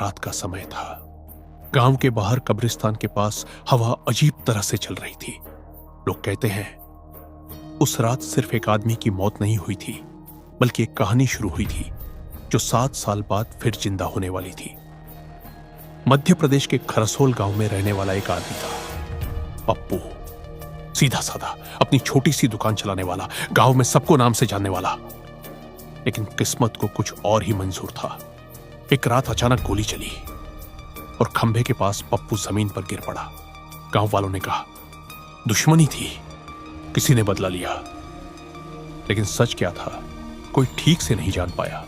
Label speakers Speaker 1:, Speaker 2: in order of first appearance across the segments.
Speaker 1: रात का समय था। गांव के बाहर कब्रिस्तान के पास हवा अजीब तरह से चल रही थी। लोग कहते हैं उस रात सिर्फ एक आदमी की मौत नहीं हुई थी, बल्कि एक कहानी शुरू हुई थी जो 7 साल बाद फिर जिंदा होने वाली थी। मध्य प्रदेश के खरसोल गांव में रहने वाला एक आदमी था, पप्पू। सीधा साधा, अपनी छोटी सी दुकान चलाने वाला, गांव में सबको नाम से जानने वाला। लेकिन किस्मत को कुछ और ही मंजूर था। एक रात अचानक गोली चली और खंभे के पास पप्पू जमीन पर गिर पड़ा। गांव वालों ने कहा दुश्मनी थी, किसी ने बदला लिया। लेकिन सच क्या था, कोई ठीक से नहीं जान पाया।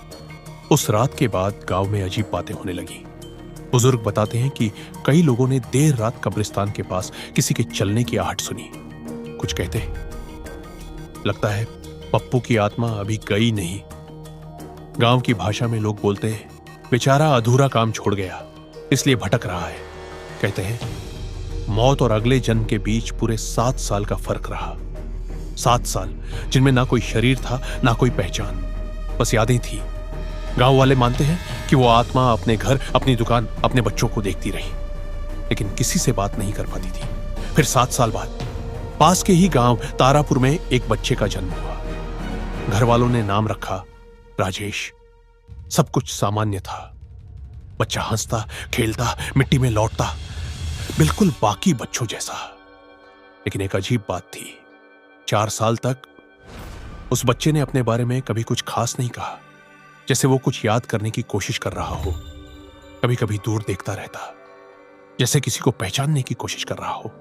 Speaker 1: उस रात के बाद गांव में अजीब बातें होने लगी। बुजुर्ग बताते हैं कि कई लोगों ने देर रात कब्रिस्तान के पास किसी के चलने की आहट सुनी। कुछ कहते लगता है पप्पू की आत्मा अभी गई नहीं। गांव की भाषा में लोग बोलते हैं बेचारा अधूरा काम छोड़ गया, इसलिए भटक रहा है। कहते हैं मौत और अगले जन्म के बीच पूरे 7 साल का फर्क रहा। 7 साल जिनमें ना कोई शरीर था, ना कोई पहचान, बस यादें थी। गांव वाले मानते हैं कि वो आत्मा अपने घर, अपनी दुकान, अपने बच्चों को देखती रही, लेकिन किसी से बात नहीं कर पाती थी। फिर 7 साल बाद पास के ही गांव तारापुर में एक बच्चे का जन्म हुआ। घर वालों ने नाम रखा राजेश। सब कुछ सामान्य था। बच्चा हंसता, खेलता, मिट्टी में लौटता, बिल्कुल बाकी बच्चों जैसा। लेकिन एक अजीब बात थी, 4 साल तक उस बच्चे ने अपने बारे में कभी कुछ खास नहीं कहा, जैसे वो कुछ याद करने की कोशिश कर रहा हो। कभी कभी दूर देखता रहता, जैसे किसी को पहचानने की कोशिश कर रहा हो।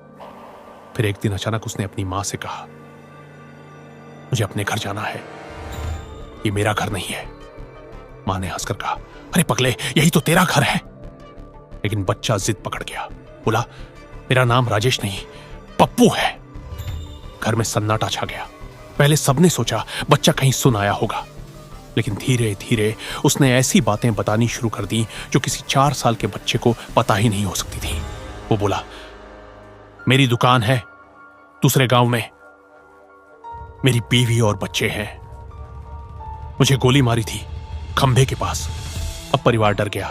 Speaker 1: फिर एक दिन अचानक उसने अपनी मां से कहा मुझे अपने घर जाना है, ये मेरा घर नहीं है। मां ने हंसकर कहा अरे पगले, यही तो तेरा घर है। लेकिन बच्चा जिद पकड़ गया, बोला मेरा नाम राजेश नहीं, पप्पू है। घर में सन्नाटा छा गया। पहले सबने सोचा बच्चा कहीं सुन आया होगा, लेकिन धीरे धीरे उसने ऐसी बातें बतानी शुरू कर दी जो किसी 4 साल के बच्चे को पता ही नहीं हो सकती थी। वो बोला मेरी दुकान है दूसरे गांव में, मेरी बीवी और बच्चे हैं, मुझे गोली मारी थी खंभे के पास। अब परिवार डर गया।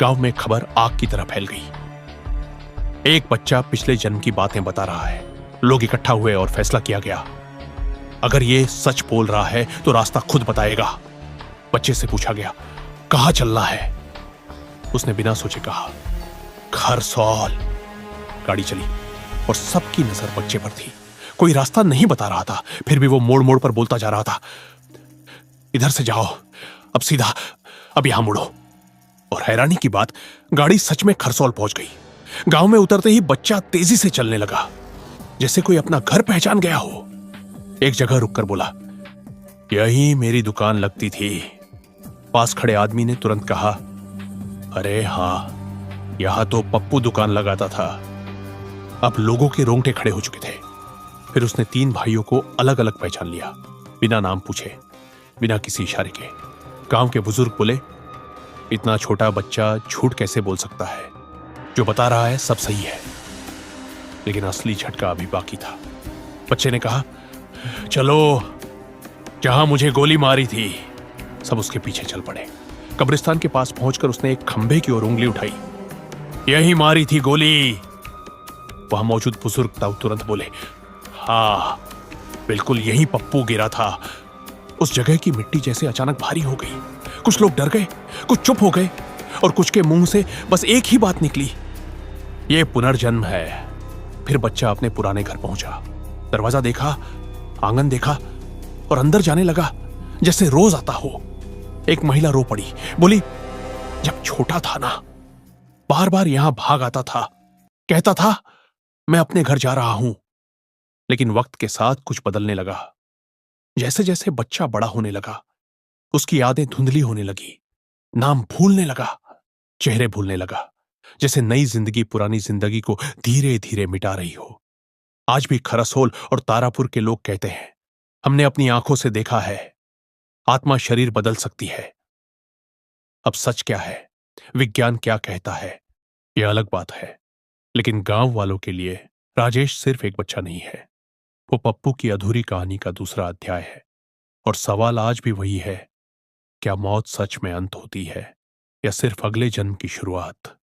Speaker 1: गांव में खबर आग की तरह फैल गई। एक बच्चा पिछले जन्म की बातें बता रहा है। लोग इकट्ठा हुए और फैसला किया गया अगर ये सच बोल रहा है तो रास्ता खुद बताएगा। बच्चे से पूछा गया कहां चलना है। उसने बिना सोचे कहा खरसौल। गाड़ी चली और सबकी नजर बच्चे पर थी। कोई रास्ता नहीं बता रहा था, फिर भी वो मोड़ मोड़ पर बोलता जा रहा था इधर से जाओ, अब सीधा, अब यहां मुड़ो। और हैरानी की बात, गाड़ी सच में खरसौल पहुंच गई। गांव में उतरते ही बच्चा तेजी से चलने लगा, जैसे कोई अपना घर पहचान गया हो। एक जगह रुककर बोला यही मेरी दुकान लगती थी। पास खड़े आदमी ने तुरंत कहा अरे हां, यहां तो पप्पू दुकान लगाता था। अब लोगों के रोंगटे खड़े हो चुके थे। फिर उसने 3 भाइयों को अलग अलग पहचान लिया, बिना नाम पूछे, बिना किसी इशारे के। गांव के बुजुर्ग बोले इतना छोटा बच्चा झूठ कैसे बोल सकता है, जो बता रहा है सब सही है। लेकिन असली झटका अभी बाकी था। बच्चे ने कहा चलो, जहां मुझे गोली मारी थी। सब उसके पीछे चल पड़े। कब्रिस्तान के पास पहुंचकर उसने एक खंभे की ओर उंगली उठाई। यही मारी थी गोली। वहां मौजूद बुजुर्ग तुरंत बोले हाँ, बिल्कुल यही पप्पू गिरा था। उस जगह की मिट्टी जैसे अचानक भारी हो गई। कुछ लोग डर गए, कुछ चुप हो गए और कुछ के मुंह से बस एक ही बात निकली, यह पुनर्जन्म है। फिर बच्चा अपने पुराने घर पहुंचा। दरवाजा देखा, आंगन देखा और अंदर जाने लगा जैसे रोज आता हो। एक महिला रो पड़ी, बोली जब छोटा था ना, बार बार यहां भाग आता था, कहता था मैं अपने घर जा रहा हूं। लेकिन वक्त के साथ कुछ बदलने लगा। जैसे जैसे बच्चा बड़ा होने लगा, उसकी यादें धुंधली होने लगी, नाम भूलने लगा, चेहरे भूलने लगा, जैसे नई जिंदगी पुरानी जिंदगी को धीरे धीरे मिटा रही हो। आज भी खरसोल और तारापुर के लोग कहते हैं हमने अपनी आंखों से देखा है, आत्मा शरीर बदल सकती है। अब सच क्या है, विज्ञान क्या कहता है, यह अलग बात है। लेकिन गांव वालों के लिए राजेश सिर्फ एक बच्चा नहीं है, वो पप्पू की अधूरी कहानी का दूसरा अध्याय है। और सवाल आज भी वही है, क्या मौत सच में अंत होती है या सिर्फ अगले जन्म की शुरुआत।